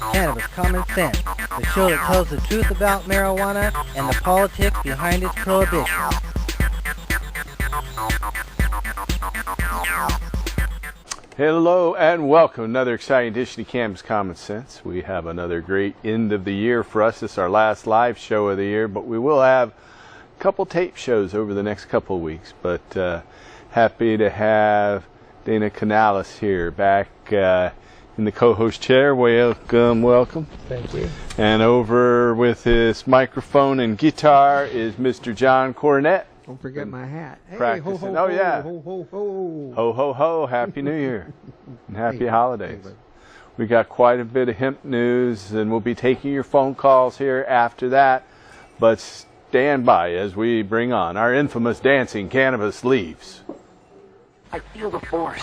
Cannabis Common Sense, the show that tells the truth about marijuana and the politics behind its prohibition. Hello and welcome. Another exciting edition of Cannabis Common Sense. We have another great end of the year for us. This is our last live show of the year, but we will have a couple tape shows over the next couple of weeks. But happy to have Dana Cannabis here back in the co-host chair. Welcome. Thank you. And over with his microphone and guitar is Mr. John Cornett. Don't forget my hat. Hey, Practicing. ho, ho, Oh, ho, yeah. Ho, ho, ho. Ho, ho, ho. Happy New Year. And happy Hey, holidays. hey, We got quite a bit of hemp news, and we'll be taking your phone calls here after that. But stand by as we bring on our infamous dancing cannabis leaves. I feel the force.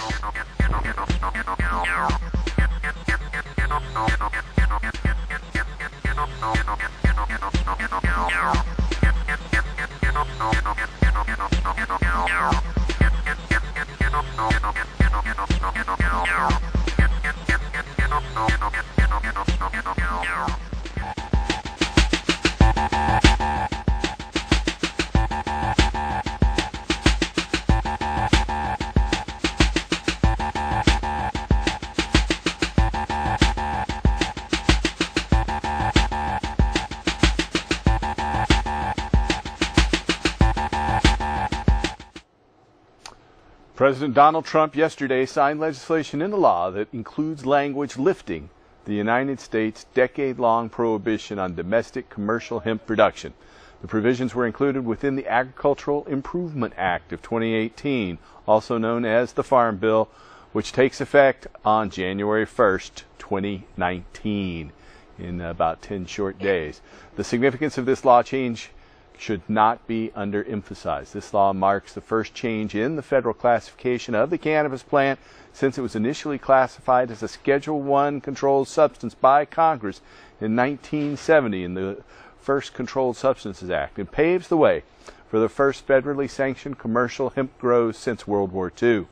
President Donald Trump yesterday signed legislation into law that includes language lifting the United States' decade-long prohibition on domestic commercial hemp production. The provisions were included within the Agricultural Improvement Act of 2018, also known as the Farm Bill, which takes effect on January 1st, 2019, in about 10 short days. The significance of this law change should not be underemphasized. This law marks the first change in the federal classification of the cannabis plant since it was initially classified as a Schedule I controlled substance by Congress in 1970 in the first Controlled Substances Act, and paves the way for the first federally sanctioned commercial hemp grows since World War II.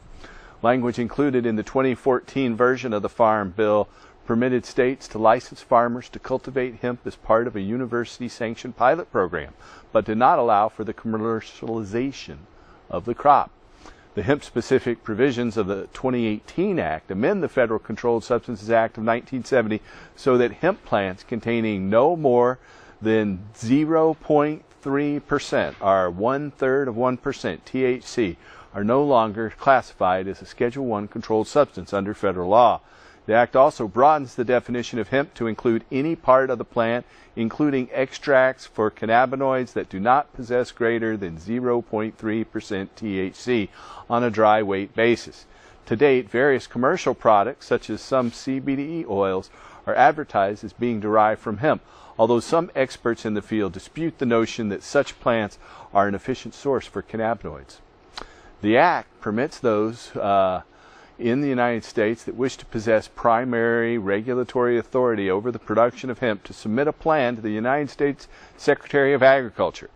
Language included in the 2014 version of the Farm Bill permitted states to license farmers to cultivate hemp as part of a university-sanctioned pilot program, but did not allow for the commercialization of the crop. The hemp-specific provisions of the 2018 Act amend the Federal Controlled Substances Act of 1970 so that hemp plants containing no more than 0.3%, or 1/3 of 1% THC, are no longer classified as a Schedule I controlled substance under federal law. The Act also broadens the definition of hemp to include any part of the plant, including extracts for cannabinoids that do not possess greater than 0.3% THC on a dry weight basis. To date, various commercial products, such as some CBD oils, are advertised as being derived from hemp, although some experts in the field dispute the notion that such plants are an efficient source for cannabinoids. The Act permits those in the United States that wish to possess primary regulatory authority over the production of hemp to submit a plan to the United States Secretary of Agriculture.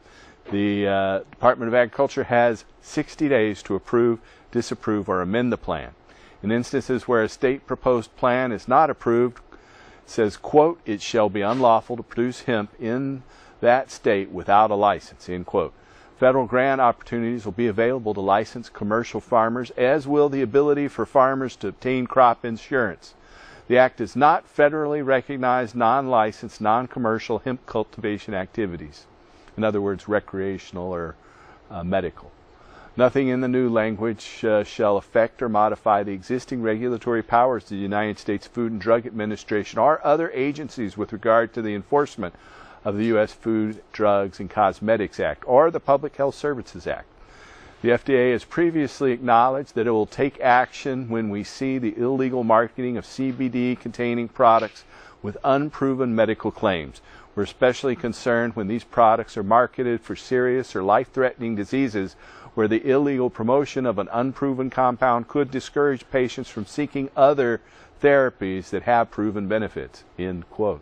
The Department of Agriculture has 60 days to approve, disapprove, or amend the plan. In instances where a state proposed plan is not approved, it says, quote, "It shall be unlawful to produce hemp in that state without a license," end quote. Federal grant opportunities will be available to licensed commercial farmers, as will the ability for farmers to obtain crop insurance. The Act does not federally recognize non-licensed, non-commercial hemp cultivation activities. In other words, recreational or medical. Nothing in the new language shall affect or modify the existing regulatory powers of the United States Food and Drug Administration or other agencies with regard to the enforcement of the U.S. Food, Drugs, and Cosmetics Act or the Public Health Services Act. The FDA has previously acknowledged that it will take action when we see the illegal marketing of CBD-containing products with unproven medical claims. We're especially concerned when these products are marketed for serious or life-threatening diseases where the illegal promotion of an unproven compound could discourage patients from seeking other therapies that have proven benefits, end quote.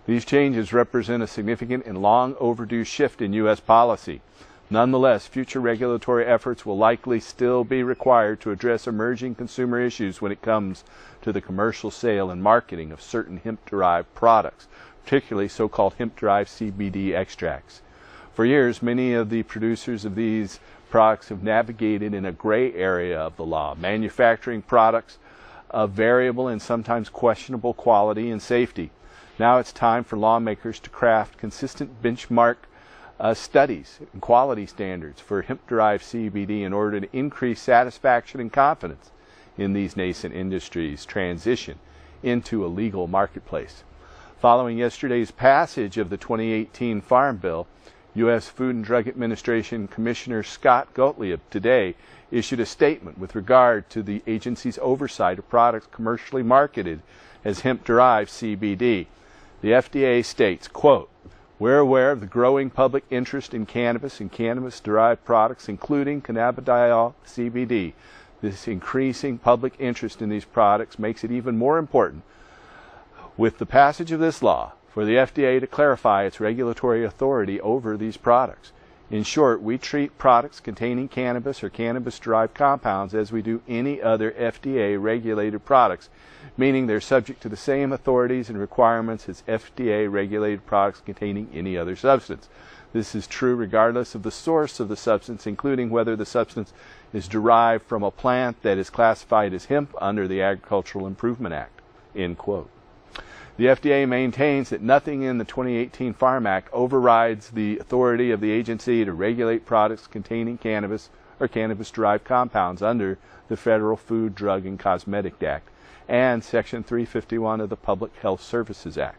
These changes represent a significant and long overdue shift in U.S. policy. Nonetheless, future regulatory efforts will likely still be required to address emerging consumer issues when it comes to the commercial sale and marketing of certain hemp-derived products, particularly so-called hemp-derived CBD extracts. For years, many of the producers of these products have navigated in a gray area of the law, manufacturing products of variable and sometimes questionable quality and safety. Now it's time for lawmakers to craft consistent benchmark studies and quality standards for hemp-derived CBD in order to increase satisfaction and confidence in these nascent industries' transition into a legal marketplace. Following yesterday's passage of the 2018 Farm Bill, U.S. Food and Drug Administration Commissioner Scott Gottlieb today issued a statement with regard to the agency's oversight of products commercially marketed as hemp-derived CBD. The FDA states, quote, "We're aware of the growing public interest in cannabis and cannabis-derived products, including cannabidiol CBD. This increasing public interest in these products makes it even more important, with the passage of this law, for the FDA to clarify its regulatory authority over these products. In short, we treat products containing cannabis or cannabis-derived compounds as we do any other FDA-regulated products, meaning they're subject to the same authorities and requirements as FDA-regulated products containing any other substance. This is true regardless of the source of the substance, including whether the substance is derived from a plant that is classified as hemp under the Agricultural Improvement Act." End quote. The FDA maintains that nothing in the 2018 Farm Act overrides the authority of the agency to regulate products containing cannabis or cannabis-derived compounds under the Federal Food, Drug, and Cosmetic Act and Section 351 of the Public Health Services Act.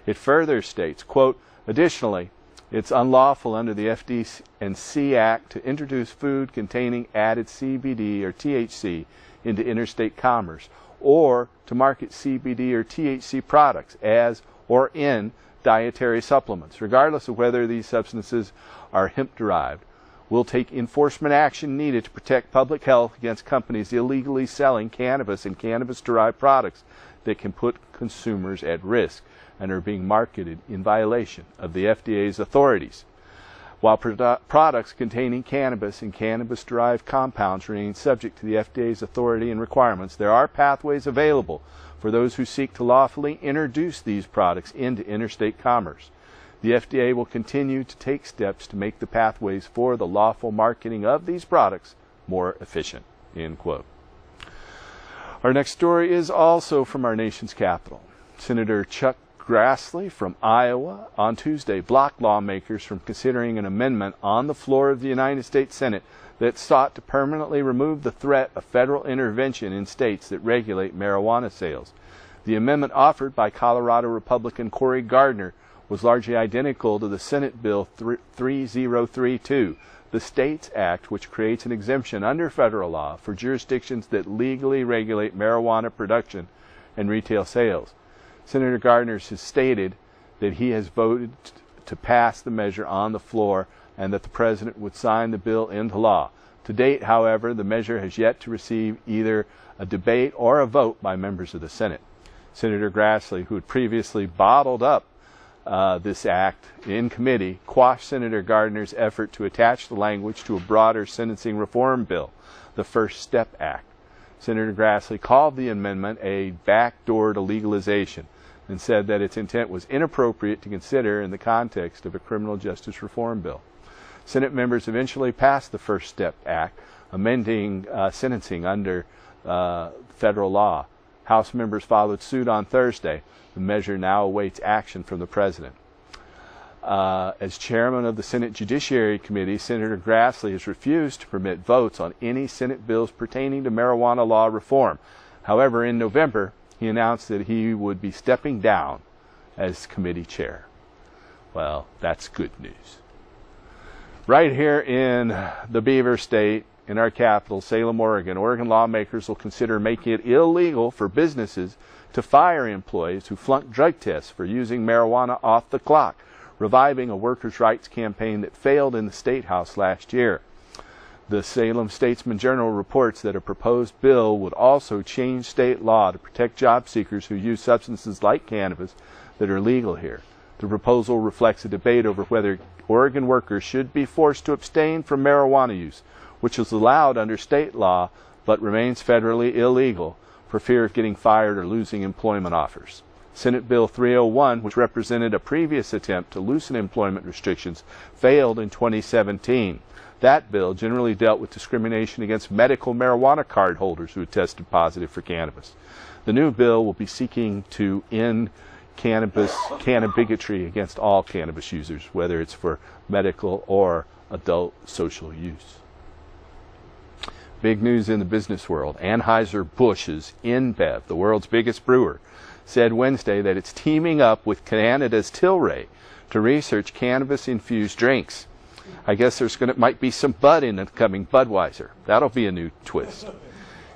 It further states, quote, "Additionally, it's unlawful under the FD&C Act to introduce food containing added CBD or THC into interstate commerce, or to market CBD or THC products as or in dietary supplements, regardless of whether these substances are hemp-derived. We'll take enforcement action needed to protect public health against companies illegally selling cannabis and cannabis-derived products that can put consumers at risk and are being marketed in violation of the FDA's authorities. While products containing cannabis and cannabis-derived compounds remain subject to the FDA's authority and requirements, there are pathways available for those who seek to lawfully introduce these products into interstate commerce. The FDA will continue to take steps to make the pathways for the lawful marketing of these products more efficient." End quote. Our next story is also from our nation's capital. Senator Chuck Grassley from Iowa on Tuesday blocked lawmakers from considering an amendment on the floor of the United States Senate that sought to permanently remove the threat of federal intervention in states that regulate marijuana sales. The amendment offered by Colorado Republican Cory Gardner was largely identical to the Senate Bill 3032, the States Act, which creates an exemption under federal law for jurisdictions that legally regulate marijuana production and retail sales. Senator Gardner has stated that he has voted to pass the measure on the floor and that the President would sign the bill into law. To date, however, the measure has yet to receive either a debate or a vote by members of the Senate. Senator Grassley, who had previously bottled up this act in committee, quashed Senator Gardner's effort to attach the language to a broader sentencing reform bill, the First Step Act. Senator Grassley called the amendment a backdoor to legalization and said that its intent was inappropriate to consider in the context of a criminal justice reform bill. Senate members eventually passed the First Step Act, amending sentencing under federal law. House members followed suit on Thursday. The measure now awaits action from the President. As chairman of the Senate Judiciary Committee, Senator Grassley has refused to permit votes on any Senate bills pertaining to marijuana law reform. However, in November, he announced that he would be stepping down as committee chair. Well, that's good news. Right here in the Beaver State, in our capital, Salem, Oregon lawmakers will consider making it illegal for businesses to fire employees who flunk drug tests for using marijuana off the clock, reviving a workers' rights campaign that failed in the State House last year. The Salem Statesman Journal reports that a proposed bill would also change state law to protect job seekers who use substances like cannabis that are legal here. The proposal reflects a debate over whether Oregon workers should be forced to abstain from marijuana use, which is allowed under state law but remains federally illegal for fear of getting fired or losing employment offers. Senate Bill 301, which represented a previous attempt to loosen employment restrictions, failed in 2017. That bill generally dealt with discrimination against medical marijuana card holders who had tested positive for cannabis. The new bill will be seeking to end bigotry against all cannabis users, whether it's for medical or adult social use. Big news in the business world. Anheuser-Busch's InBev, the world's biggest brewer, said Wednesday that it's teaming up with Canada's Tilray to research cannabis-infused drinks. I guess might be some Bud in the coming Budweiser. That'll be a new twist.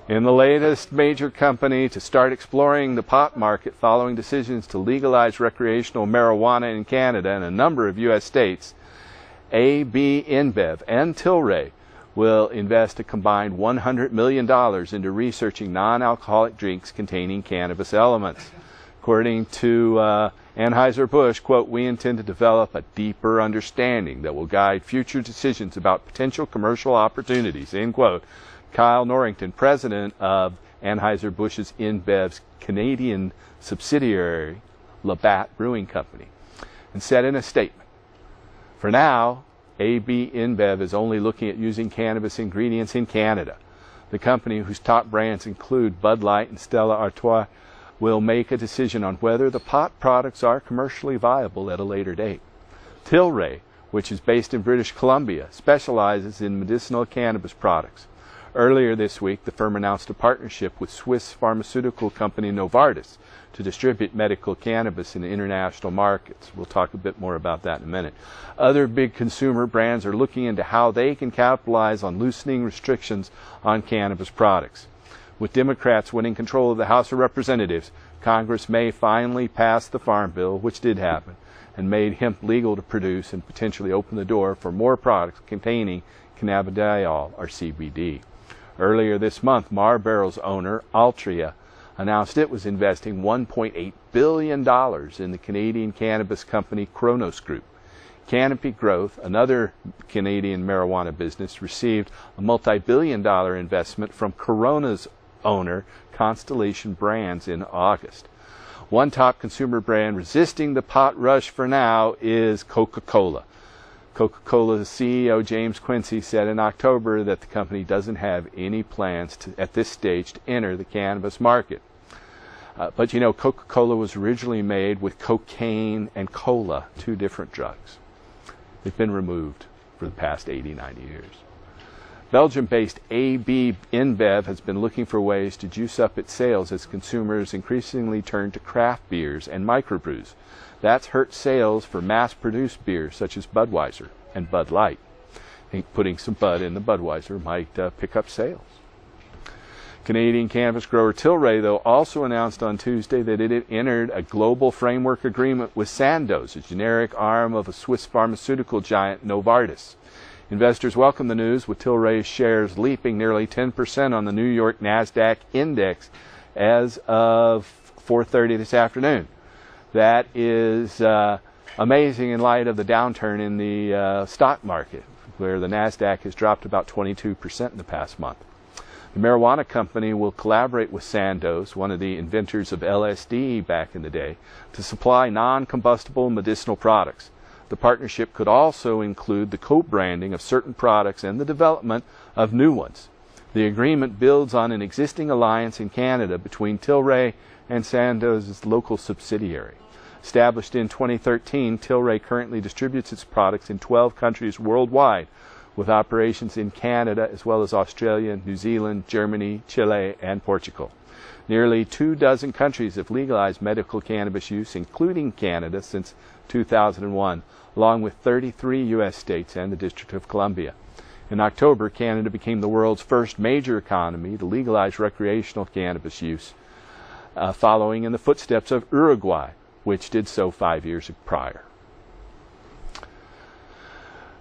In the latest major company to start exploring the pot market following decisions to legalize recreational marijuana in Canada and a number of U.S. states, AB InBev and Tilray will invest a combined $100 million into researching non-alcoholic drinks containing cannabis elements. According to Anheuser-Busch, quote, "We intend to develop a deeper understanding that will guide future decisions about potential commercial opportunities," end quote. Kyle Norrington, president of Anheuser-Busch's InBev's Canadian subsidiary, Labatt Brewing Company, and said in a statement, "For now, AB InBev is only looking at using cannabis ingredients in Canada. The company, whose top brands include Bud Light and Stella Artois, will make a decision on whether the pot products are commercially viable at a later date." Tilray, which is based in British Columbia, specializes in medicinal cannabis products. Earlier this week, the firm announced a partnership with Swiss pharmaceutical company Novartis to distribute medical cannabis in international markets. We'll talk a bit more about that in a minute. Other big consumer brands are looking into how they can capitalize on loosening restrictions on cannabis products. With Democrats winning control of the House of Representatives, Congress may finally pass the Farm Bill, which did happen, and made hemp legal to produce and potentially open the door for more products containing cannabidiol, or CBD. Earlier this month, Marlboro's owner, Altria, announced it was investing $1.8 billion in the Canadian cannabis company Cronos Group. Canopy Growth, another Canadian marijuana business, received a multi-billion-dollar investment from Corona's owner, Constellation Brands, in August. One top consumer brand resisting the pot rush for now is Coca-Cola. Coca-Cola's CEO, James Quincy, said in October that the company doesn't have any plans at this stage to enter the cannabis market. But you know, Coca-Cola was originally made with cocaine and cola, two different drugs. They've been removed for the past 80, 90 years. Belgium-based AB InBev has been looking for ways to juice up its sales as consumers increasingly turn to craft beers and microbrews. That's hurt sales for mass-produced beers such as Budweiser and Bud Light. I think putting some Bud in the Budweiser might pick up sales. Canadian cannabis grower Tilray, though, also announced on Tuesday that it had entered a global framework agreement with Sandoz, a generic arm of a Swiss pharmaceutical giant Novartis. Investors welcome the news, with Tilray's shares leaping nearly 10% on the New York NASDAQ index as of 4:30 this afternoon. That is amazing in light of the downturn in the stock market, where the NASDAQ has dropped about 22% in the past month. The marijuana company will collaborate with Sandoz, one of the inventors of LSD back in the day, to supply non-combustible medicinal products. The partnership could also include the co-branding of certain products and the development of new ones. The agreement builds on an existing alliance in Canada between Tilray and Sandoz's local subsidiary. Established in 2013, Tilray currently distributes its products in 12 countries worldwide, with operations in Canada as well as Australia, New Zealand, Germany, Chile, and Portugal. Nearly 24 countries have legalized medical cannabis use, including Canada, since 2001, along with 33 U.S. states and the District of Columbia. In October, Canada became the world's first major economy to legalize recreational cannabis use, following in the footsteps of Uruguay, which did so 5 years prior.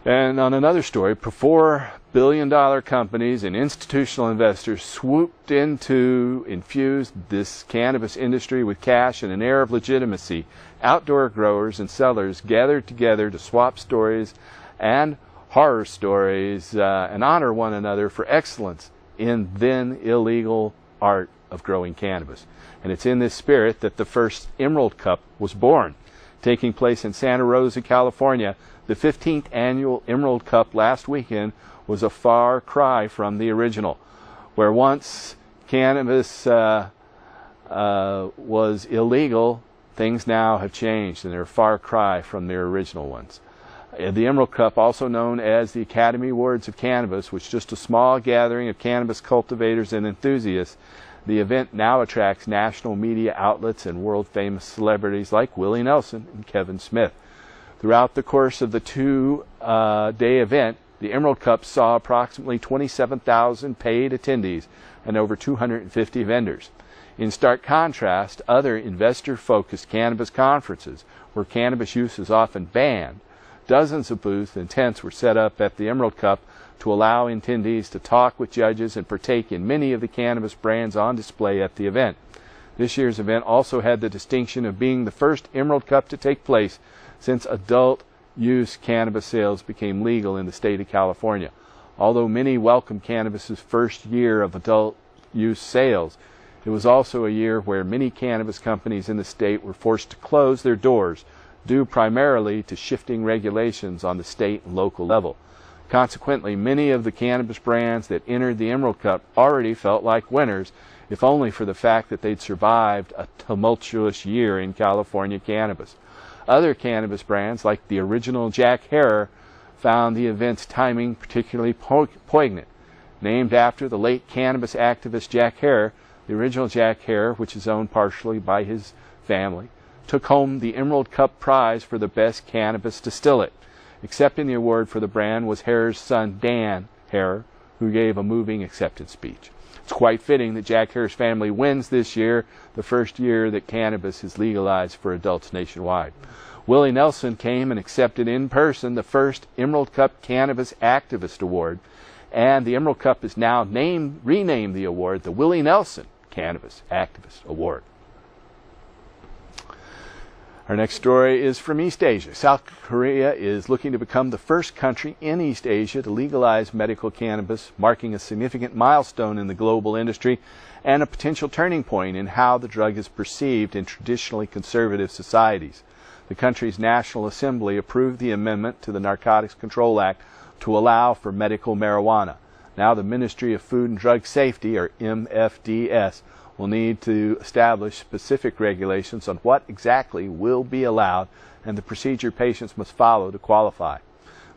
And on another story, $4 billion companies and institutional investors swooped in to infuse this cannabis industry with cash and an air of legitimacy. Outdoor growers and sellers gathered together to swap stories and horror stories and honor one another for excellence in then illegal art of growing cannabis. And it's in this spirit that the first Emerald Cup was born. Taking place in Santa Rosa, California, the 15th annual Emerald Cup last weekend was a far cry from the original. Where once cannabis was illegal, things now have changed, and they're a far cry from their original ones. The Emerald Cup, also known as the Academy Awards of Cannabis, was just a small gathering of cannabis cultivators and enthusiasts. The event now attracts national media outlets and world-famous celebrities like Willie Nelson and Kevin Smith. Throughout the course of the two-day event, the Emerald Cup saw approximately 27,000 paid attendees and over 250 vendors. In stark contrast, other investor-focused cannabis conferences, where cannabis use is often banned, dozens of booths and tents were set up at the Emerald Cup to allow attendees to talk with judges and partake in many of the cannabis brands on display at the event. This year's event also had the distinction of being the first Emerald Cup to take place since adult use cannabis sales became legal in the state of California. Although many welcomed cannabis's first year of adult use sales, it was also a year where many cannabis companies in the state were forced to close their doors, due primarily to shifting regulations on the state and local level. Consequently, many of the cannabis brands that entered the Emerald Cup already felt like winners, if only for the fact that they'd survived a tumultuous year in California cannabis. Other cannabis brands, like the original Jack Herer, found the event's timing particularly poignant. Named after the late cannabis activist Jack Herer, the original Jack Herer, which is owned partially by his family, took home the Emerald Cup prize for the best cannabis distillate. Accepting the award for the brand was Herer's son Dan Herer, who gave a moving acceptance speech. It's quite fitting that Jack Herer's family wins this year, the first year that cannabis is legalized for adults nationwide. Willie Nelson came and accepted in person the first Emerald Cup Cannabis Activist Award, and the Emerald Cup is now renamed the award the Willie Nelson Cannabis Activist Award. Our next story is from East Asia. South Korea is looking to become the first country in East Asia to legalize medical cannabis, marking a significant milestone in the global industry and a potential turning point in how the drug is perceived in traditionally conservative societies. The country's National Assembly approved the amendment to the Narcotics Control Act to allow for medical marijuana. Now the Ministry of Food and Drug Safety, or MFDS, will need to establish specific regulations on what exactly will be allowed and the procedure patients must follow to qualify.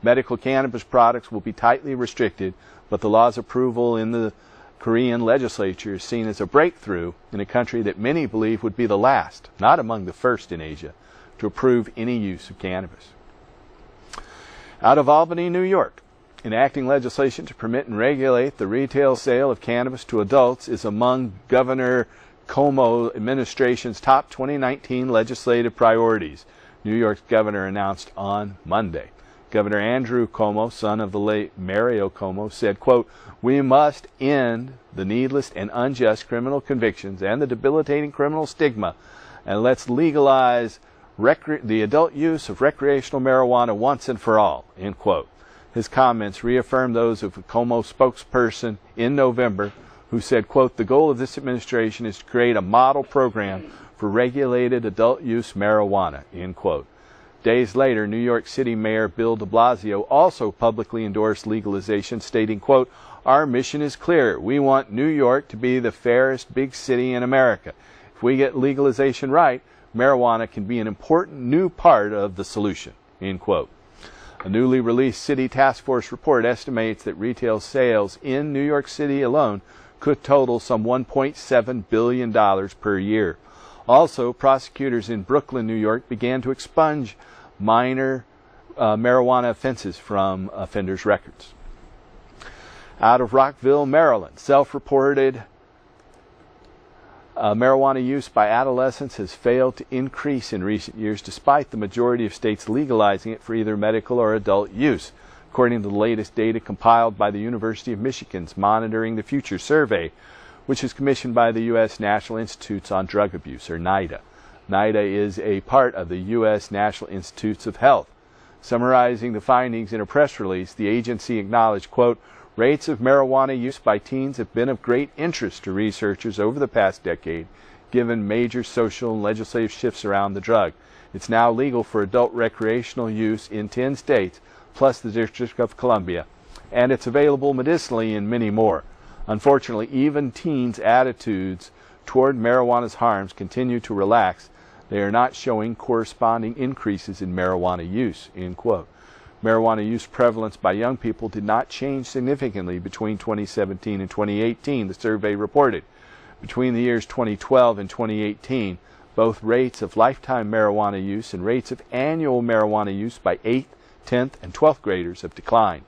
Medical cannabis products will be tightly restricted, but the law's approval in the Korean legislature is seen as a breakthrough in a country that many believe would be the last, not among the first in Asia, to approve any use of cannabis. Out of Albany, New York, enacting legislation to permit and regulate the retail sale of cannabis to adults is among Governor Cuomo administration's top 2019 legislative priorities, New York's governor announced on Monday. Governor Andrew Cuomo, son of the late Mario Cuomo, said, quote, "We must end the needless and unjust criminal convictions and the debilitating criminal stigma, and let's legalize the adult use of recreational marijuana once and for all," end quote. His comments reaffirmed those of a Cuomo spokesperson in November who said, quote, "The goal of this administration is to create a model program for regulated adult use marijuana," end quote. Days later, New York City Mayor Bill de Blasio also publicly endorsed legalization, stating, quote, "Our mission is clear. We want New York to be the fairest big city in America. If we get legalization right, marijuana can be an important new part of the solution," end quote. A newly released city task force report estimates that retail sales in New York City alone could total some $1.7 billion per year. Also, prosecutors in Brooklyn, New York began to expunge minor marijuana offenses from offenders' records. Out of Rockville, Maryland, self-reported marijuana use by adolescents has failed to increase in recent years, despite the majority of states legalizing it for either medical or adult use. according to the latest data compiled by the University of Michigan's Monitoring the Future survey, which is commissioned by the U.S. National Institutes on Drug Abuse, or NIDA. NIDA is a part of the U.S. National Institutes of Health. Summarizing the findings in a press release, the agency acknowledged, quote, rates of marijuana use by teens have been of great interest to researchers over the past decade, given major social and legislative shifts around the drug. It's now legal for adult recreational use in 10 states, plus the District of Columbia, and it's available medicinally in many more. Unfortunately, even teens' attitudes toward marijuana's harms continue to relax. They are not showing corresponding increases in marijuana use, end quote. Marijuana use prevalence by young people did not change significantly between 2017 and 2018, the survey reported. Between the years 2012 and 2018, both rates of lifetime marijuana use and rates of annual marijuana use by 8th, 10th, and 12th graders have declined.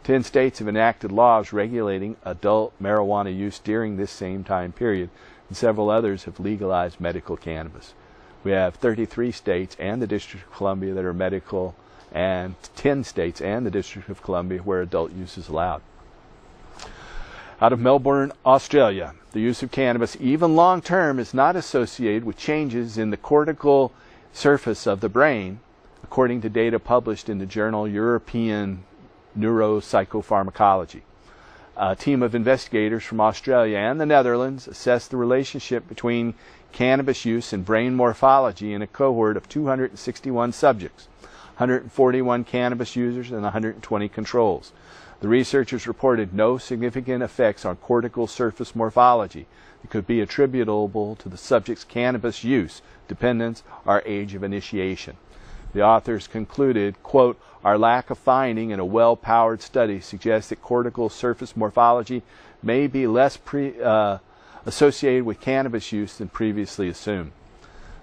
10 states have enacted laws regulating adult marijuana use during this same time period, and several others have legalized medical cannabis. We have 33 states and the District of Columbia that are medical, and 10 states and the District of Columbia where adult use is allowed. Out of Melbourne, Australia, the use of cannabis, even long-term, is not associated with changes in the cortical surface of the brain, according to data published in the journal European Neuropsychopharmacology. A team of investigators from Australia and the Netherlands assessed the relationship between cannabis use and brain morphology in a cohort of 261 subjects, 141 cannabis users and 120 controls. The researchers reported no significant effects on cortical surface morphology that could be attributable to the subject's cannabis use, dependence, or age of initiation. The authors concluded, quote, our lack of finding in a well-powered study suggests that cortical surface morphology may be less associated with cannabis use than previously assumed.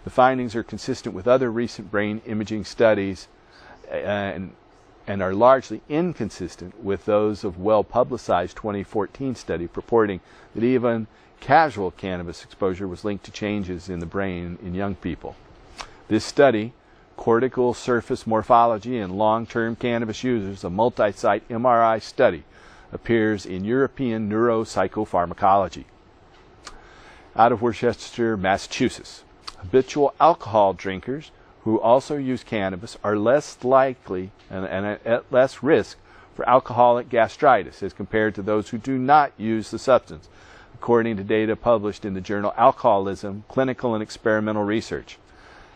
The findings are consistent with other recent brain imaging studies and are largely inconsistent with those of well-publicized 2014 study purporting that even casual cannabis exposure was linked to changes in the brain in young people. This study, Cortical Surface Morphology in Long-Term Cannabis Users, a multi-site MRI study, appears in European Neuropsychopharmacology. Out of Worcester, Massachusetts, habitual alcohol drinkers who also use cannabis are less likely and at less risk for alcoholic gastritis as compared to those who do not use the substance, according to data published in the journal Alcoholism, Clinical and Experimental Research.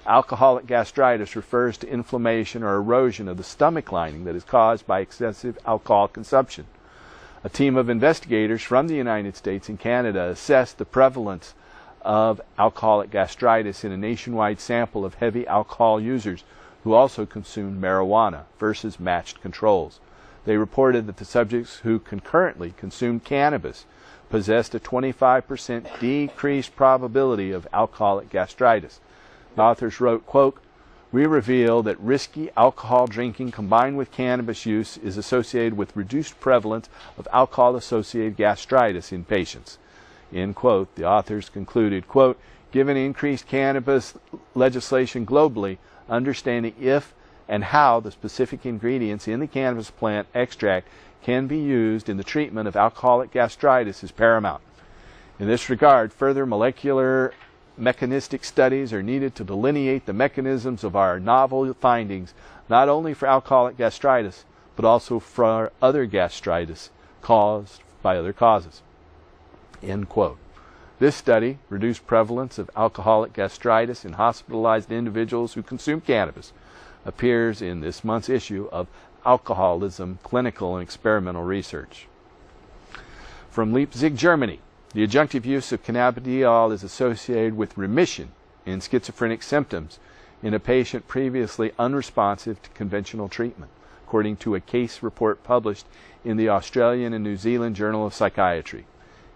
Alcoholic gastritis refers to inflammation or erosion of the stomach lining that is caused by excessive alcohol consumption. A team of investigators from the United States and Canada assessed the prevalence of alcoholic gastritis in a nationwide sample of heavy alcohol users who also consumed marijuana versus matched controls. They reported that the subjects who concurrently consumed cannabis possessed a 25% decreased probability of alcoholic gastritis. The authors wrote, quote, we reveal that risky alcohol drinking combined with cannabis use is associated with reduced prevalence of alcohol-associated gastritis in patients. End quote. The authors concluded, quote, given increased cannabis legislation globally, understanding if and how the specific ingredients in the cannabis plant extract can be used in the treatment of alcoholic gastritis is paramount. In this regard, further molecular mechanistic studies are needed to delineate the mechanisms of our novel findings, not only for alcoholic gastritis, but also for other gastritis caused by other causes. End quote. This study, Reduced Prevalence of Alcoholic Gastritis in Hospitalized Individuals Who Consume Cannabis, appears in this month's issue of Alcoholism, Clinical and Experimental Research. From Leipzig, Germany, the adjunctive use of cannabidiol is associated with remission in schizophrenic symptoms in a patient previously unresponsive to conventional treatment, according to a case report published in the Australian and New Zealand Journal of Psychiatry.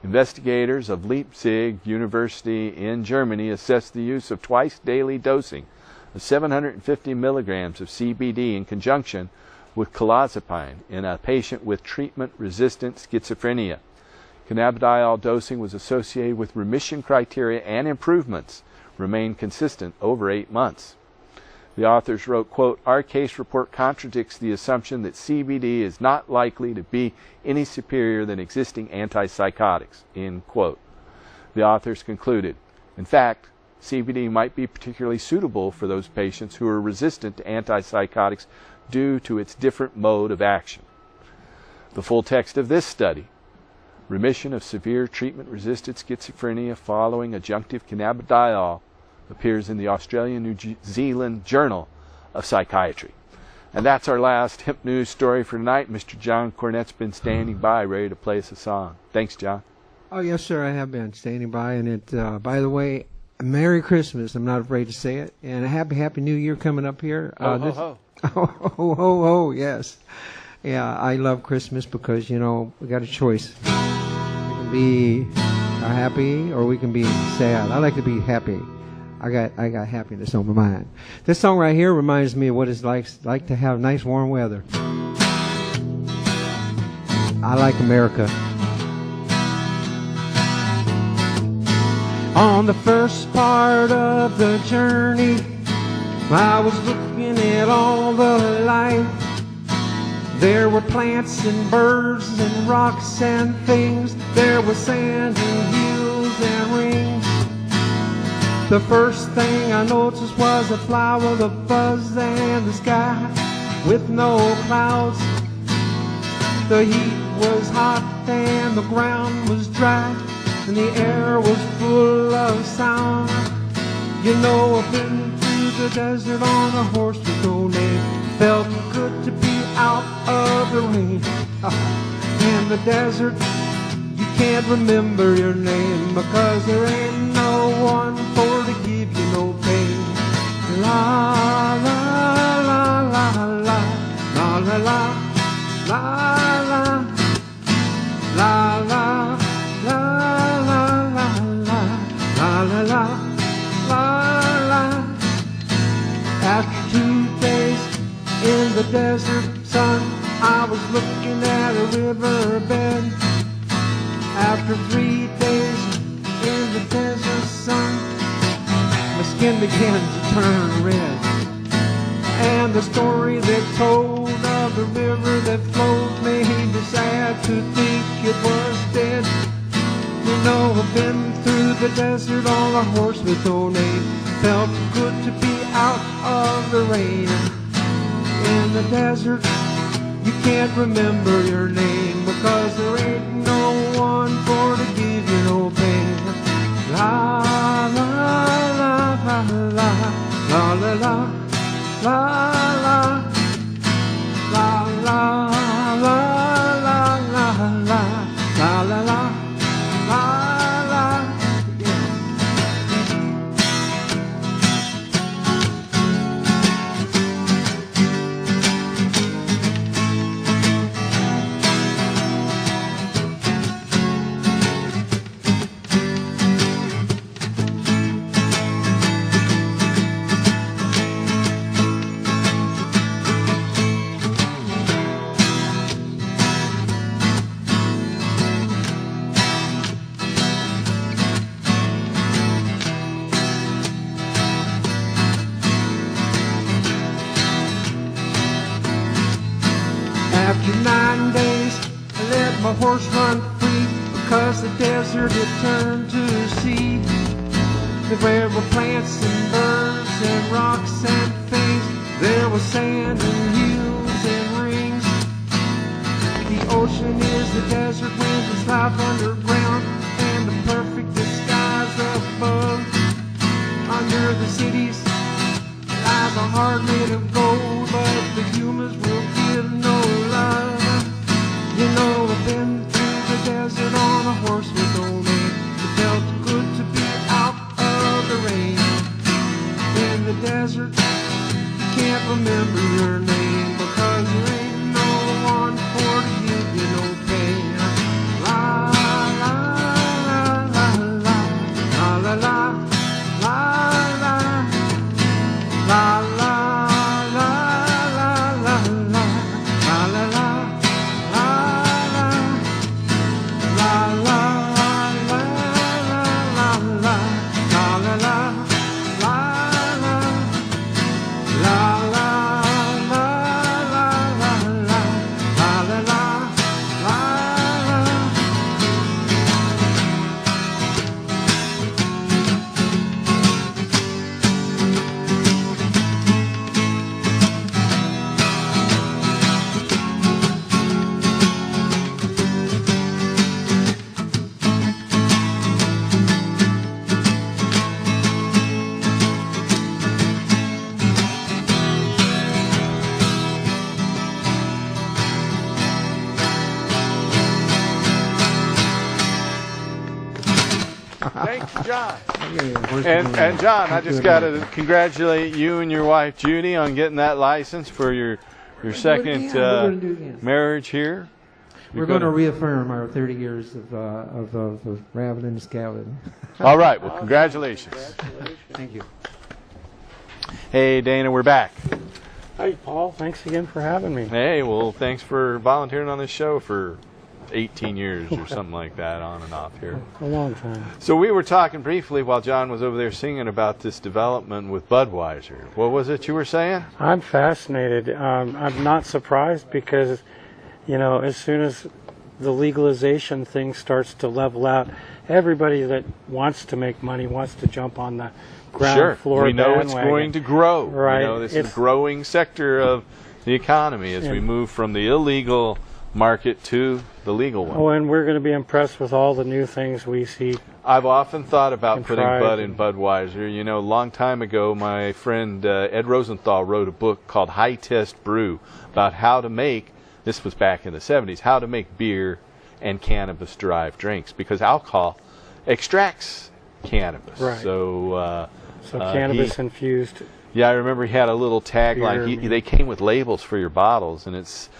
Investigators of Leipzig University in Germany assessed the use of twice-daily dosing of 750 milligrams of CBD in conjunction with clozapine in a patient with treatment-resistant schizophrenia. Cannabidiol dosing was associated with remission criteria and improvements remained consistent over 8 months. The authors wrote, quote, "Our case report contradicts the assumption that CBD is not likely to be any superior than existing antipsychotics," end quote. The authors concluded, in fact, CBD might be particularly suitable for those patients who are resistant to antipsychotics due to its different mode of action. The full text of this study, "Remission of Severe Treatment-Resistant Schizophrenia Following Adjunctive Cannabidiol," appears in the Australian New Zealand Journal of Psychiatry. And that's our last hemp news story for tonight. Mr. John Cornett's been standing by, ready to play us a song. Thanks, John. Oh, yes, sir, I have been standing by. And it, by the way, Merry Christmas. I'm not afraid to say it. And a happy New Year coming up here. Ho. Yes. Yeah, I love Christmas because, you know, we got a choice. We can be happy or we can be sad. I like to be happy. I got happiness on my mind. This song right here reminds me of what it's like to have nice warm weather. I like America. On the first part of the journey, I was looking at all the life. There were plants and birds and rocks and things. There was sand and hills and rings. The first thing I noticed was a flower, the buzz and the sky with no clouds. The heat was hot and the ground was dry, and the air was full of sound. You know, I've been through the desert on a horse with no name. Felt good to be out of the rain. In the desert, you can't remember your name because there ain't no one for to give you no pain. La la la la la la la la la la la la la la la la la la. After 2 days in the desert sun, I was looking at a riverbed. After 3 days in the desert sun, my skin began to turn red. And the story they told of the river that flowed made me sad to think it was dead. You know, I've been through the desert on a horse with no name. Felt good to be out of the rain. In the desert, you can't remember your name because there ain't no one for to give you no pain. La la la la la la la la la la la la la la la la la la. After 9 days, I let my horse run free because the desert had turned to a sea. There were plants and birds and rocks and things. There was sand and hills and rings. The ocean is the desert wind, it's life underground, and the perfect disguise above. Under the cities lies a heart made of gold, but the humans will give no love. You know, I've been through the desert on a horse with no name. It felt good to be out of the rain. In the desert, you can't remember your name because there ain't no one for to give you no pain. La la la la la la la la la la la la. La Thank you, John. And John, I just got to congratulate you and your wife Judy on getting that license for your second marriage here. We're going to reaffirm our 30 years of rabbit and scouting. All right. Well, congratulations. Thank you. Hey, Dana, we're back. Hi, Paul. Thanks again for having me. Hey, well, thanks for volunteering on this show for 18 years or something like that, on and off here. A long time. So we were talking briefly while John was over there singing about this development with Budweiser. What was it you were saying? I'm fascinated. I'm not surprised because, you know, as soon as the legalization thing starts to level out, everybody that wants to make money wants to jump on the ground floor we know bandwagon. it's going to grow. Right. You know, this is a growing sector of the economy as we move from the illegal market to the legal one. Oh, and we're going to be impressed with all the new things we see. I've often thought about putting tried Bud in Budweiser. You know, a long time ago, my friend Ed Rosenthal wrote a book called High Test Brew about how to make, this was back in the 70s, how to make beer and cannabis-derived drinks, because alcohol extracts cannabis. Right. So Cannabis infused. Yeah, I remember he had a little tagline. They came with labels for your bottles, and it's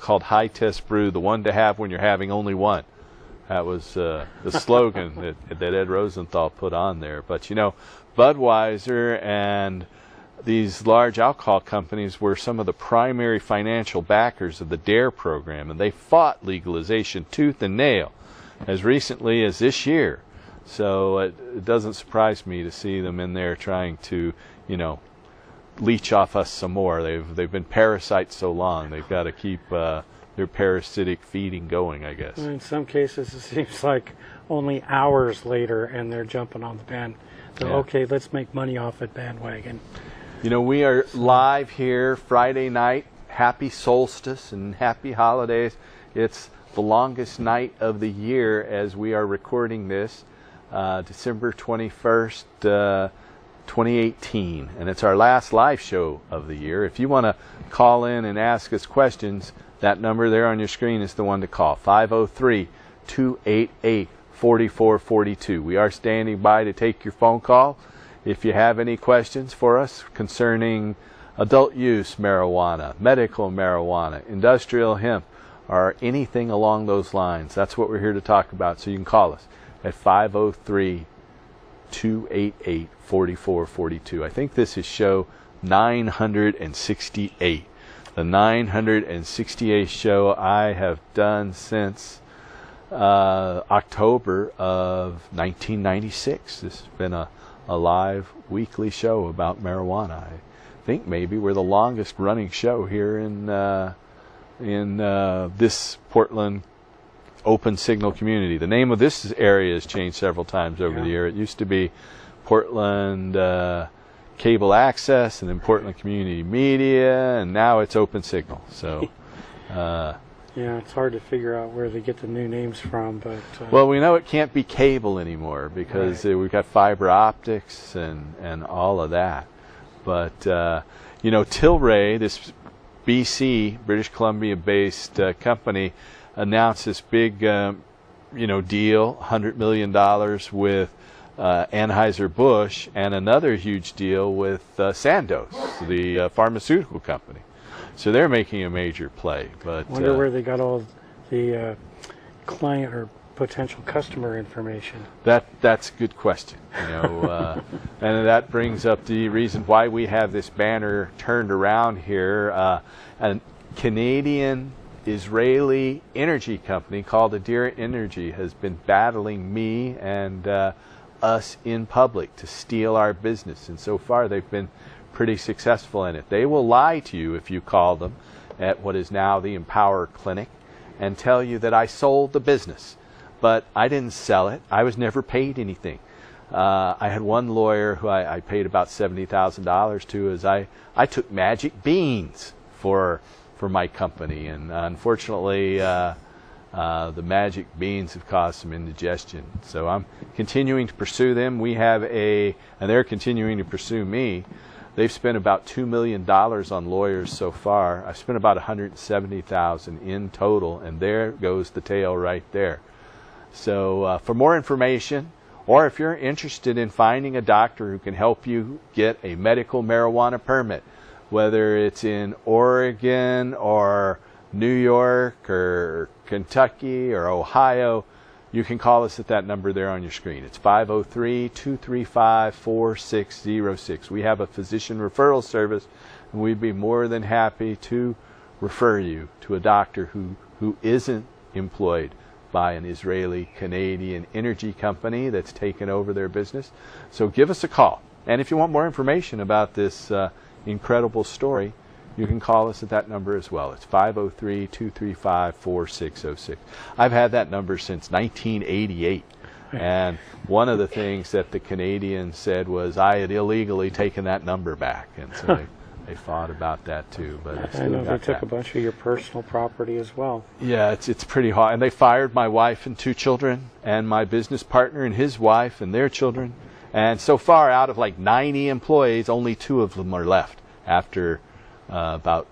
called High Test Brew, the one to have when you're having only one. That was the slogan that Ed Rosenthal put on there. But, you know, Budweiser and these large alcohol companies were some of the primary financial backers of the DARE program, and they fought legalization tooth and nail as recently as this year. So it doesn't surprise me to see them in there trying to, you know, leech off us some more. They've been parasites so long. They've got to keep their parasitic feeding going, I guess. In some cases, it seems like only hours later, and they're jumping on the band. So, okay, let's make money off it bandwagon. You know, we are live here Friday night. Happy solstice and happy holidays. It's the longest night of the year as we are recording this, December 21st, 2018, and it's our last live show of the year. If you want to call in and ask us questions, that number there on your screen is the one to call, 503-288-4442. We are standing by to take your phone call if you have any questions for us concerning adult use marijuana, medical marijuana, industrial hemp, or anything along those lines. That's what we're here to talk about, so you can call us at 503-288-4442. I think this is show 968. The 968th show I have done since October of 1996. This has been a live weekly show about marijuana. I think maybe we're the longest running show here in this Portland open signal community. The name of this area has changed several times over the year. It used to be Portland Cable Access, and then Portland Community Media, and now it's Open Signal. So yeah, it's hard to figure out where they get the new names from, but well, we know it can't be cable anymore because we've got fiber optics and all of that. But you know, Tilray, this BC, British Columbia based company, announced this big deal, $100 million with Anheuser-Busch, and another huge deal with Sandoz, the pharmaceutical company. So they're making a major play. But wonder where they got all the client or potential customer information. That's a good question. And that brings up the reason why we have this banner turned around here. A Canadian Israeli energy company called Adira Energy has been battling me and us in public to steal our business, and so far they've been pretty successful in it. They will lie to you if you call them at what is now the Empower Clinic and tell you that I sold the business, but I didn't sell it. I was never paid anything. I had one lawyer who I paid about $70,000 to, as I took magic beans for my company, and unfortunately the magic beans have caused some indigestion. So I'm continuing to pursue them. And they're continuing to pursue me. They've spent about $2 million on lawyers so far. I've spent about $170,000 in total, and there goes the tail right there. So for more information Or if you're interested in finding a doctor who can help you get a medical marijuana permit, whether it's in Oregon or New York or Kentucky or Ohio, you can call us at that number there on your screen. It's 503-235-4606. We have a physician referral service, and we'd be more than happy to refer you to a doctor who isn't employed by an Israeli-Canadian energy company that's taken over their business. So give us a call. And if you want more information about this incredible story, you can call us at that number as well. It's 503-235-4606. I've had that number since 1988. And one of the things that the Canadians said was I had illegally taken that number back. And so they fought about that too. But I know they took a bunch of your personal property as well. Yeah, it's pretty hard. And they fired my wife and 2 children, and my business partner and his wife and their children. And so far, out of like 90 employees, only 2 of them are left after about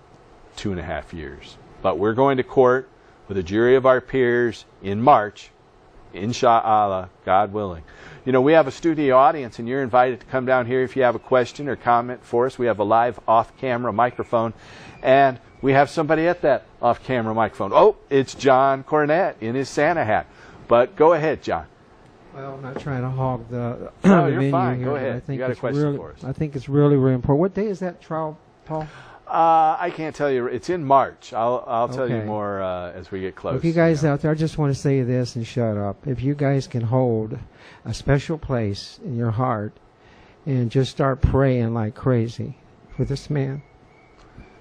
2.5 years. But we're going to court with a jury of our peers in March, inshallah, God willing. You know, we have a studio audience, and you're invited to come down here if you have a question or comment for us. We have a live off-camera microphone, and we have somebody at that off-camera microphone. Oh, it's John Cornett in his Santa hat. But go ahead, John. Well, I'm not trying to hog the No, the you're venue fine. here, Go but ahead. I think You got a it's question really, for us. I think it's really, really important. What day is that trial, Paul? I can't tell you. It's in March. I'll tell you Okay. more as we get close. If you guys out there, I just want to say this and shut up. If you guys can hold a special place in your heart and just start praying like crazy for this man.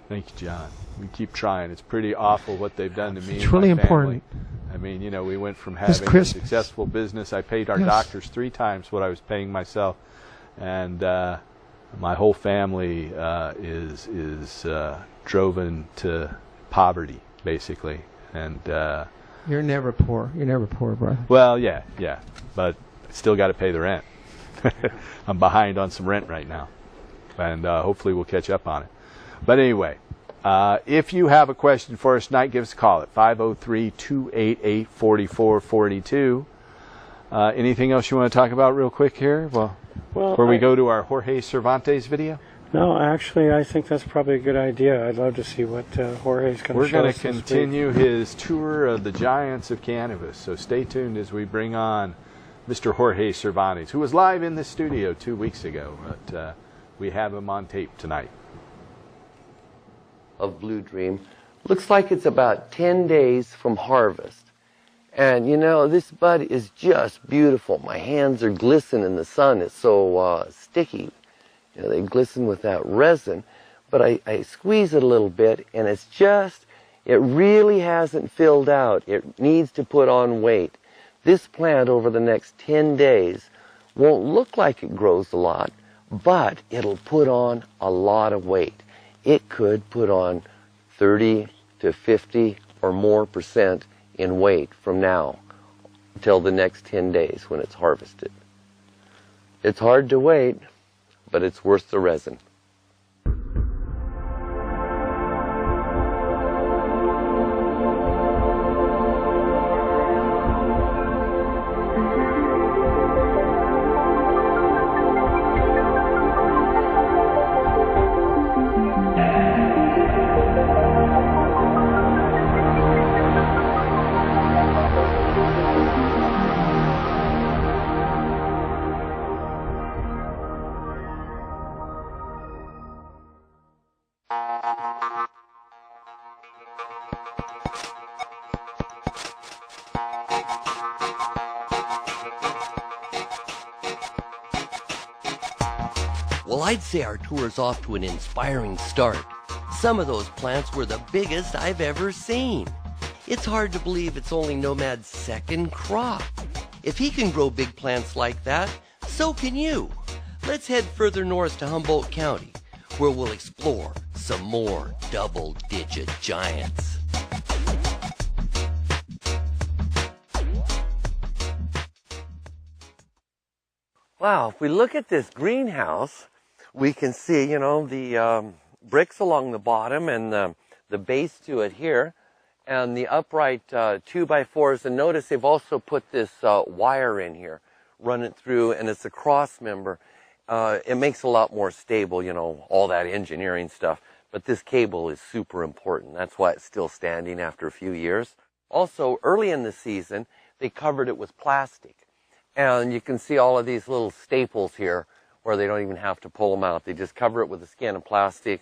Thank you, John. We keep trying. It's pretty awful what they've done to me. It's and really my important. family. I mean, you know, we went from This having a Christmas. successful business. I paid our Yes. doctors 3 times what I was paying myself, and my whole family is driven to poverty, basically. And You're never poor. You're never poor, brother. well, yeah, but I still got to pay the rent. I'm behind on some rent right now, and hopefully we'll catch up on it. But anyway, if you have a question for us tonight, give us a call at 503-288-4442. Anything else you want to talk about real quick here? Well, before we go to our Jorge Cervantes video? No, actually, I think that's probably a good idea. I'd love to see what Jorge's going to show us. We're going this to week. continue his tour of the giants of cannabis, so stay tuned as we bring on Mr. Jorge Cervantes, who was live in the studio 2 weeks ago, but we have him on tape tonight. Of Blue Dream. Looks like it's about 10 days from harvest. And you know, this bud is just beautiful. My hands are glistening. The sun is so sticky. You know, they glisten with that resin. But I squeeze it a little bit, and it's just, it really hasn't filled out. It needs to put on weight. This plant over the next 10 days won't look like it grows a lot, but it'll put on a lot of weight. It could put on 30 to 50 or more % in weight from now until the next 10 days when it's harvested. It's hard to wait, but it's worth the resin. Well, I'd say our tour is off to an inspiring start. Some of those plants were the biggest I've ever seen. It's hard to believe it's only Nomad's second crop. If he can grow big plants like that, so can you. Let's head further north to Humboldt County, where we'll explore some more double-digit giants. Wow, if we look at this greenhouse, we can see, you know, the bricks along the bottom and the base to it here, and the upright 2x4s. And notice they've also put this wire in here. run it through, and it's a cross member. It makes it a lot more stable, you know, all that engineering stuff. But this cable is super important. That's why it's still standing after a few years. Also, early in the season, they covered it with plastic. And you can see all of these little staples here where they don't even have to pull them out. They just cover it with a skin of plastic,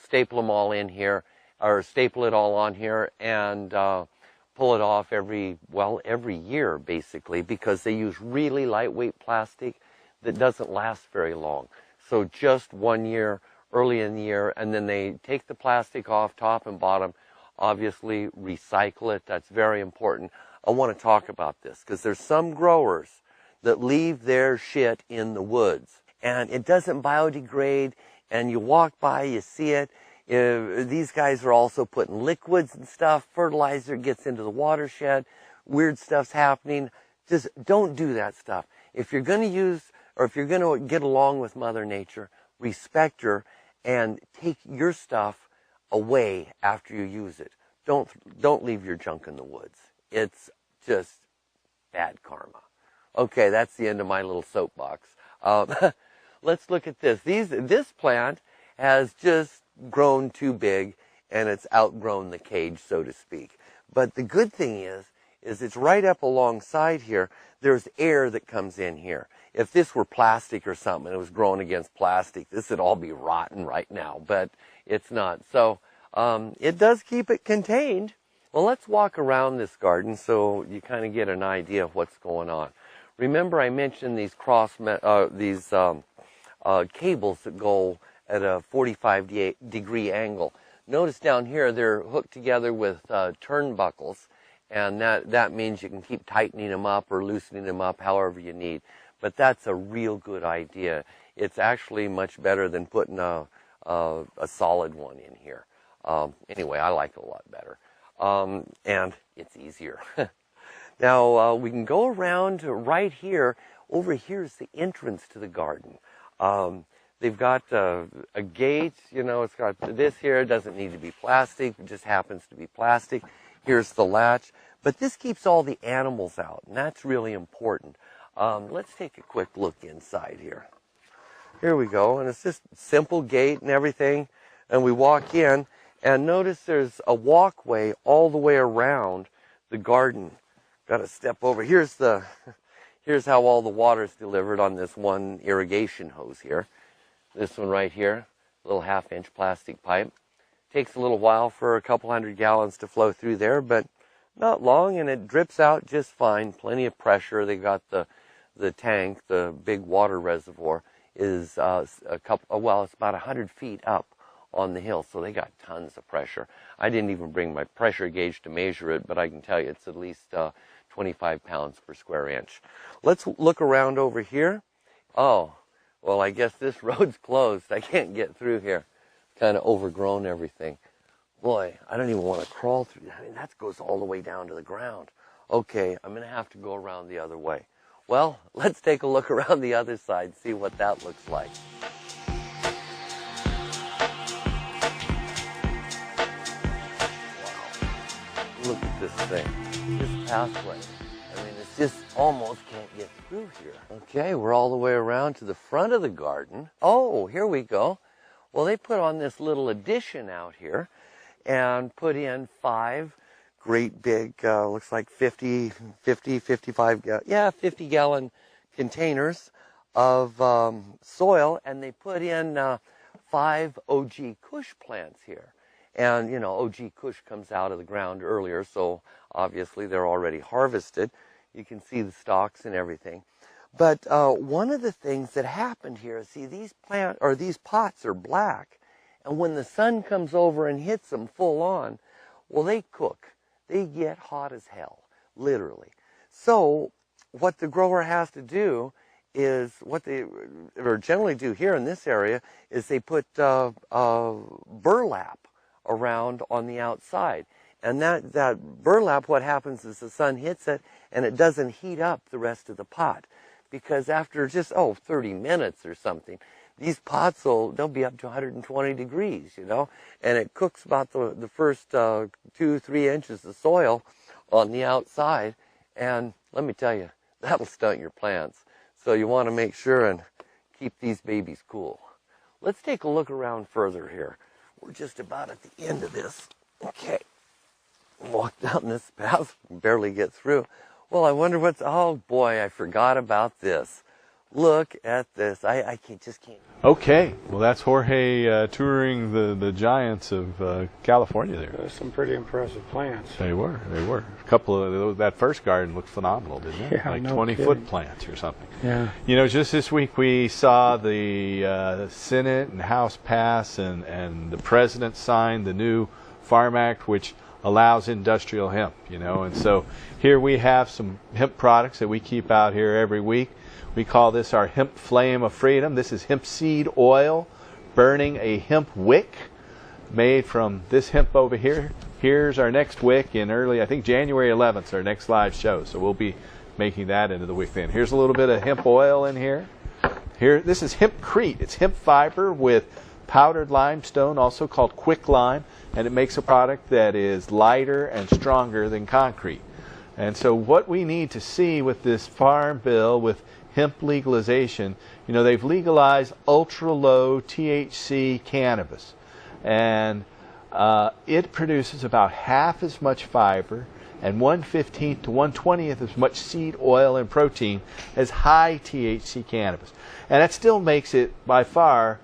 staple them all in here, or staple it all on here, and pull it off every year, basically, because they use really lightweight plastic that doesn't last very long. So just 1 year, early in the year, and then they take the plastic off top and bottom, obviously recycle it. That's very important. I want to talk about this because there's some growers that leave their shit in the woods and it doesn't biodegrade, and you walk by, you see it. These guys are also putting liquids and stuff, fertilizer gets into the watershed, weird stuff's happening. Just don't do that stuff. If you're going to use, or if you're going to get along with Mother Nature, respect her and take your stuff away after you use it. Don't leave your junk in the woods. It's just bad karma. Okay, that's the end of my little soapbox. Let's look at this. This plant has just grown too big, and it's outgrown the cage, so to speak. But the good thing is it's right up alongside here. There's air that comes in here. If this were plastic or something, it was growing against plastic, this would all be rotten right now, but it's not. So it does keep it contained. Well, let's walk around this garden so you kind of get an idea of what's going on. Remember, I mentioned these cables that go at a 45-degree angle. Notice down here they're hooked together with turnbuckles, and that means you can keep tightening them up or loosening them up however you need. But that's a real good idea. It's actually much better than putting a solid one in here. Anyway, I like it a lot better. And it's easier. Now, we can go around right here. Over here is the entrance to the garden. They've got a gate, you know, it's got this here. It doesn't need to be plastic. It just happens to be plastic. Here's the latch. But this keeps all the animals out, and that's really important. Let's take a quick look inside here. Here we go, and it's just a simple gate and everything. And we walk in, and notice there's a walkway all the way around the garden. Got to step over. Here's how all the water is delivered on this one irrigation hose here. This one right here, a little 1/2-inch plastic pipe. Takes a little while for a couple 100 gallons to flow through there, but not long, and it drips out just fine. Plenty of pressure. They got the tank, the big water reservoir, is it's about 100 feet up on the hill, so they got tons of pressure. I didn't even bring my pressure gauge to measure it, but I can tell you it's at least 25 pounds per square inch. Let's look around over here. Oh, well, I guess this road's closed. I can't get through here. Kind of overgrown everything. Boy, I don't even want to crawl through that. I mean, that goes all the way down to the ground. Okay, I'm going to have to go around the other way. Well, let's take a look around the other side, see what that looks like. Wow. Look at this thing. This pathway. I mean, it's just almost can't get through here. Okay, we're all the way around to the front of the garden. Oh, here we go. Well, they put on this little addition out here and put in 5 great big, looks like 50 gallon containers of soil, and they put in 5 OG Kush plants here. And, you know, OG Kush comes out of the ground earlier, so obviously they're already harvested. You can see the stalks and everything. But one of the things that happened here, see, these pots are black, and when the sun comes over and hits them full on, well, they cook. They get hot as hell, literally. So what the grower has to do is, what they generally do here in this area, is they put burlap around on the outside. And that burlap, what happens is the sun hits it, and it doesn't heat up the rest of the pot. Because after just, 30 minutes or something, these pots they'll be up to 120 degrees, you know, and it cooks about the first 2-3 inches of soil on the outside, and let me tell you, that'll stunt your plants. So you want to make sure and keep these babies cool. Let's take a look around further here. We're just about at the end of this. Okay. Walk down this path, barely get through. Well, I wonder what's, oh boy, I forgot about this. Look at this. I just can't. Okay, well that's Jorge touring the giants of California there. There's some pretty impressive plants. They were. A couple of those, that first garden looked phenomenal, didn't it? Yeah, like no 20-foot kidding. plants or something. Yeah. You know, just this week we saw the Senate and House pass and the President signed the new Farm Act, which allows industrial hemp, you know. And so here we have some hemp products that we keep out here every week. We call this our hemp flame of freedom. This is hemp seed oil burning a hemp wick made from this hemp over here. Here's our next wick in early, I think January 11th, our next live show. So we'll be making that into the wick then. Here's a little bit of hemp oil in here. Here, this is hempcrete. It's hemp fiber with powdered limestone, also called quicklime, and it makes a product that is lighter and stronger than concrete. And so what we need to see with this farm bill, with hemp legalization, you know, they've legalized ultra-low THC cannabis. And it produces about half as much fiber and 1/15 to 1/20th as much seed oil and protein as high THC cannabis. And that still makes it, by far,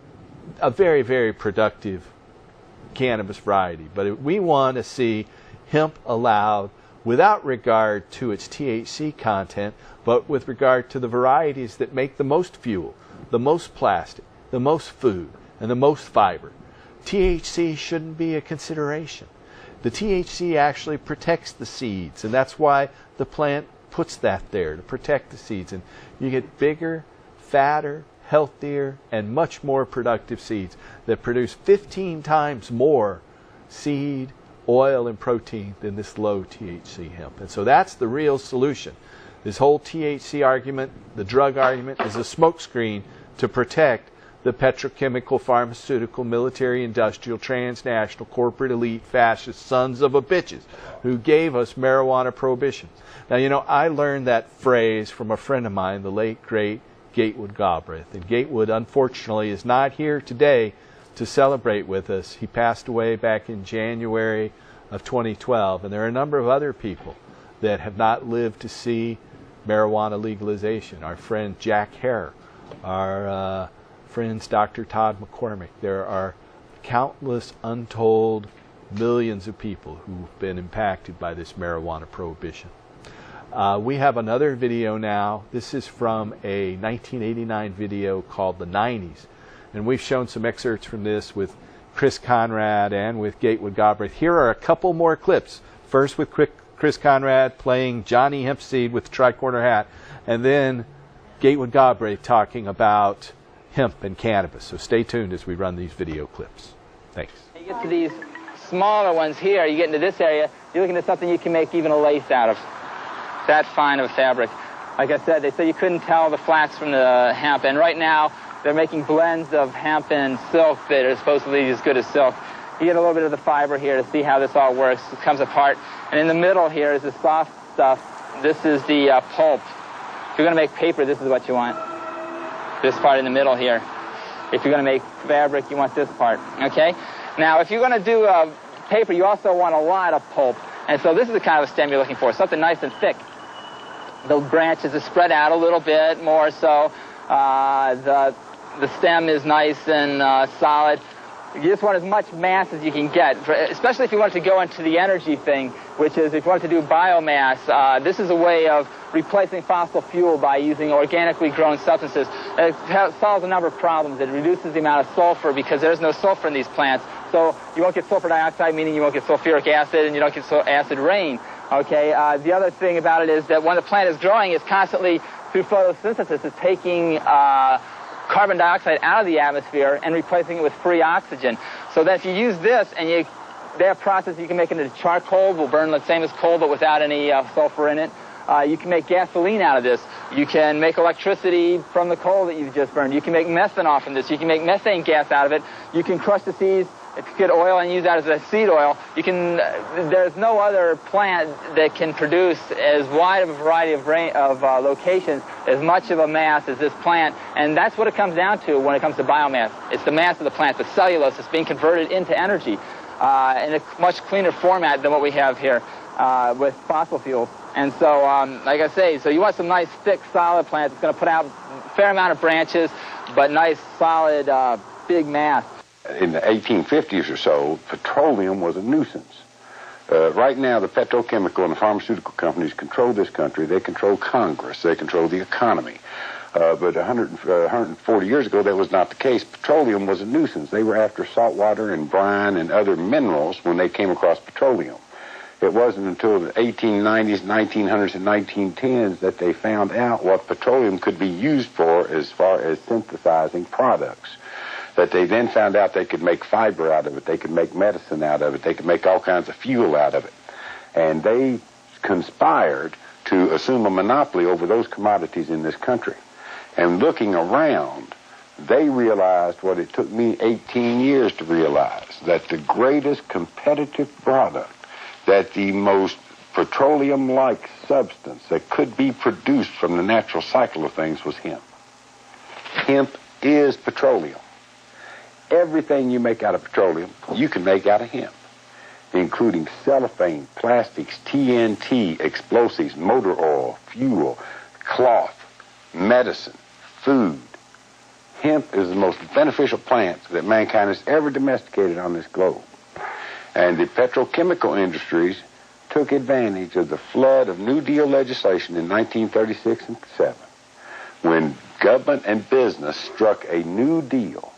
a very, very productive cannabis variety. But we want to see hemp allowed without regard to its THC content, but with regard to the varieties that make the most fuel, the most plastic, the most food, and the most fiber. THC shouldn't be a consideration. The THC actually protects the seeds, and that's why the plant puts that there, to protect the seeds. And you get bigger, fatter, healthier, and much more productive seeds that produce 15 times more seed, oil, and protein than this low THC hemp. And so that's the real solution. This whole THC argument, the drug argument, is a smokescreen to protect the petrochemical, pharmaceutical, military, industrial, transnational, corporate elite, fascist sons of a bitches who gave us marijuana prohibition. Now, you know, I learned that phrase from a friend of mine, the late, great Gatewood Galbraith. And Gatewood, unfortunately, is not here today to celebrate with us. He passed away back in January of 2012. And there are a number of other people that have not lived to see marijuana legalization. Our friend Jack Hare, our friends Dr. Todd McCormick. There are countless untold millions of people who've been impacted by this marijuana prohibition. We have another video now. This is from a 1989 video called The 90s. And we've shown some excerpts from this with Chris Conrad and with Gatewood Galbraith. Here are a couple more clips. First with Chris Conrad playing Johnny Hempseed with the tricorner hat, and then Gatewood Galbraith talking about hemp and cannabis. So stay tuned as we run these video clips. Thanks. You get to these smaller ones here, you get into this area, you're looking at something you can make even a lace out of. That fine of a fabric. Like I said, they said you couldn't tell the flax from the hemp, and right now they're making blends of hemp and silk that are supposedly as good as silk. You get a little bit of the fiber here to see how this all works. It comes apart. And in the middle here is the soft stuff. This is the pulp. If you're going to make paper, this is what you want. This part in the middle here. If you're going to make fabric, you want this part, okay? Now, if you're going to do paper, you also want a lot of pulp. And so this is the kind of a stem you're looking for, something nice and thick. The branches are spread out a little bit more so. The stem is nice and solid. You just want as much mass as you can get, especially if you want to go into the energy thing, which is if you want to do biomass, this is a way of replacing fossil fuel by using organically grown substances. It solves a number of problems. It reduces the amount of sulfur because there's no sulfur in these plants. So you won't get sulfur dioxide, meaning you won't get sulfuric acid, and you don't get acid rain. Okay. The other thing about it is that when the plant is growing, it's constantly, through photosynthesis, it's taking carbon dioxide out of the atmosphere and replacing it with free oxygen. So that if you use this and that process, you can make it into charcoal, will burn the same as coal but without any sulfur in it. You can make gasoline out of this. You can make electricity from the coal that you've just burned. You can make methanol from this. You can make methane gas out of it. You can crush the seeds if you get oil and use that as a seed oil, you can. There's no other plant that can produce as wide of a variety of locations, as much of a mass as this plant, and that's what it comes down to when it comes to biomass. It's the mass of the plant, the cellulose, that's being converted into energy in a much cleaner format than what we have here with fossil fuels. And so, like I say, so you want some nice, thick, solid plant that's going to put out a fair amount of branches, but nice, solid, big mass. In the 1850s or so, petroleum was a nuisance. Right now, the petrochemical and the pharmaceutical companies control this country. They control Congress. They control the economy. But 140 years ago, that was not the case. Petroleum was a nuisance. They were after salt water and brine and other minerals when they came across petroleum. It wasn't until the 1890s, 1900s, and 1910s that they found out what petroleum could be used for as far as synthesizing products. That they then found out they could make fiber out of it, they could make medicine out of it, they could make all kinds of fuel out of it. And they conspired to assume a monopoly over those commodities in this country. And looking around, they realized what it took me 18 years to realize, that the greatest competitive product, that the most petroleum-like substance that could be produced from the natural cycle of things was hemp. Hemp is petroleum. Everything you make out of petroleum, you can make out of hemp, including cellophane, plastics, TNT, explosives, motor oil, fuel, cloth, medicine, food. Hemp is the most beneficial plant that mankind has ever domesticated on this globe. And the petrochemical industries took advantage of the flood of New Deal legislation in 1936 and 7, when government and business struck a new deal,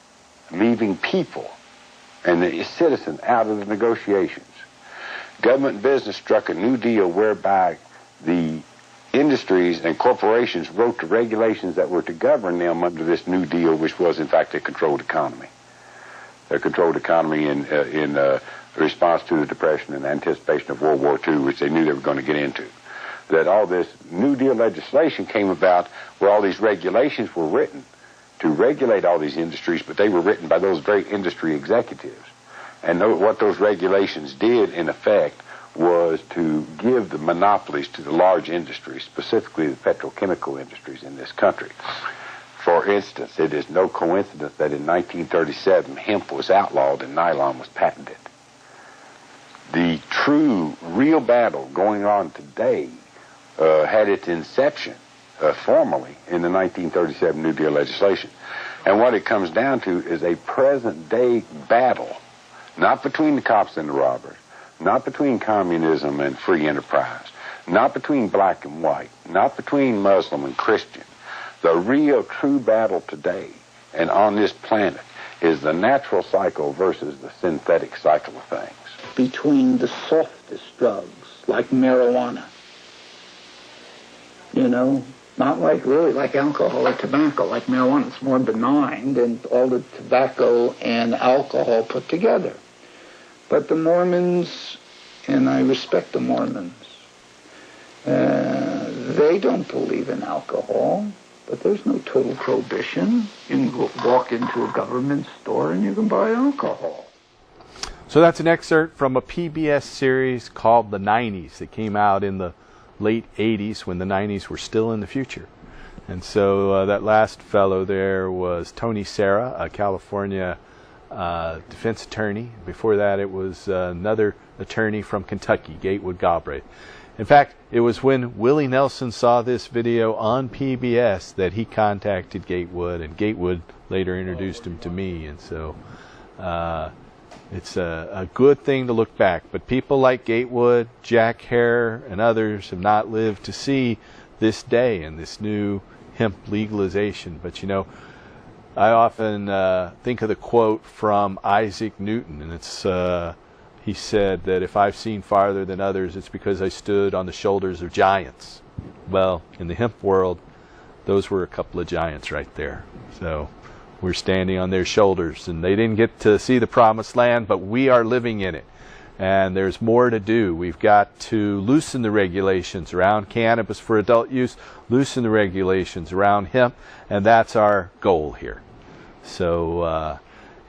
leaving people and the citizen out of the negotiations. Government and business struck a new deal whereby the industries and corporations wrote the regulations that were to govern them under this new deal, which was in fact a controlled economy. A controlled economy in response to the Depression and anticipation of World War II, which they knew they were going to get into. That all this New Deal legislation came about where all these regulations were written to regulate all these industries, but they were written by those very industry executives. And what those regulations did, in effect, was to give the monopolies to the large industries, specifically the petrochemical industries in this country. For instance, it is no coincidence that in 1937, hemp was outlawed and nylon was patented. The true, real battle going on today had its inception formally in the 1937 New Deal legislation. And what it comes down to is a present-day battle, not between the cops and the robbers, not between communism and free enterprise, not between black and white, not between Muslim and Christian. The real, true battle today and on this planet is the natural cycle versus the synthetic cycle of things. Between the softest drugs, like marijuana, you know, not like really like alcohol or tobacco. Like marijuana, it's more benign than all the tobacco and alcohol put together. But the Mormons, and I respect the Mormons, they don't believe in alcohol, but there's no total prohibition. You can walk into a government store and you can buy alcohol. So that's an excerpt from a PBS series called The 90s that came out in the late 80s when the 90s were still in the future. And so that last fellow there was Tony Serra, a California defense attorney. Before that it was another attorney from Kentucky, Gatewood Galbraith. In fact, it was when Willie Nelson saw this video on PBS that he contacted Gatewood, and Gatewood later introduced him to me. And so it's a good thing to look back. But people like Gatewood, Jack Hare, and others have not lived to see this day and this new hemp legalization. But you know, I often think of the quote from Isaac Newton, and it's he said that if I've seen farther than others, it's because I stood on the shoulders of giants. Well, in the hemp world, those were a couple of giants right there. So we're standing on their shoulders, and they didn't get to see the promised land, but we are living in it. And there's more to do. We've got to loosen the regulations around cannabis for adult use, loosen the regulations around hemp, and that's our goal here. So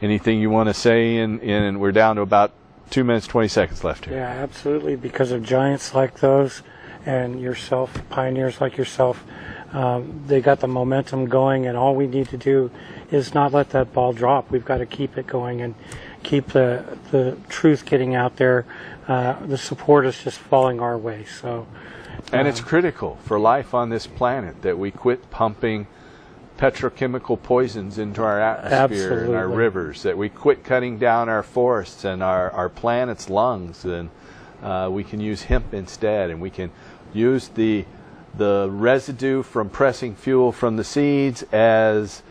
anything you want to say? And we're down to about 2 minutes, 20 seconds left here. Yeah, absolutely. Because of giants like those and yourself, pioneers like yourself, they got the momentum going, and all we need to do is not let that ball drop. We've got to keep it going and keep the truth getting out there. The support is just falling our way. So, and it's critical for life on this planet that we quit pumping petrochemical poisons into our atmosphere and our rivers, that we quit cutting down our forests and our planet's lungs, and we can use hemp instead, and we can use the residue from pressing fuel from the seeds as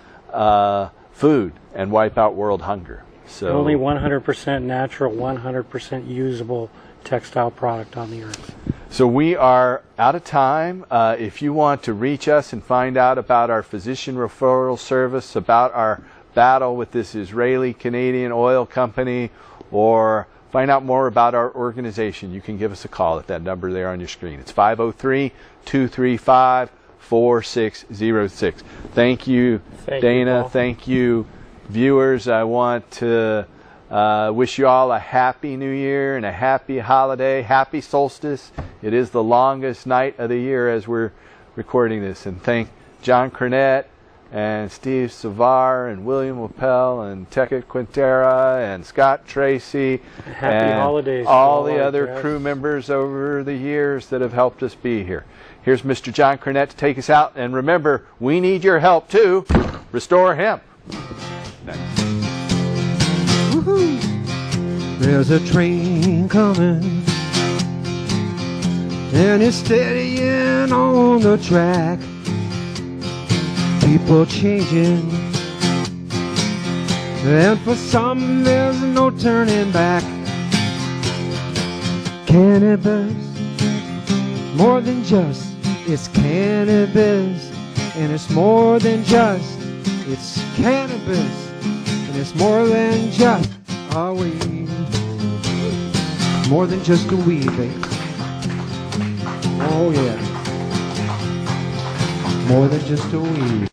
food and wipe out world hunger. So only 100% natural, 100% usable textile product on the earth. So we are out of time. If you want to reach us and find out about our physician referral service, about our battle with this Israeli-Canadian oil company, or find out more about our organization, you can give us a call at that number there on your screen. It's 503-235-4606. Thank you, Dana. Thank you, viewers. I want to wish you all a happy New Year and a happy holiday, happy solstice. It is the longest night of the year as we're recording this. And thank John Cornett and Steve Savar and William Lapel and Tekket Quintera and Scott Tracy Happy holidays to all the other guests. crew members over the years that have helped us be here. Here's Mr. John Cornett to take us out. And remember, we need your help too. Restore hemp. There's a train coming, and it's steadying on the track. People changing, and for some there's no turning back. Cannabis, more than just, it's cannabis, and it's more than just, it's cannabis, and it's more than just a weed. More than just a weed, baby. Oh yeah. More than just a weed.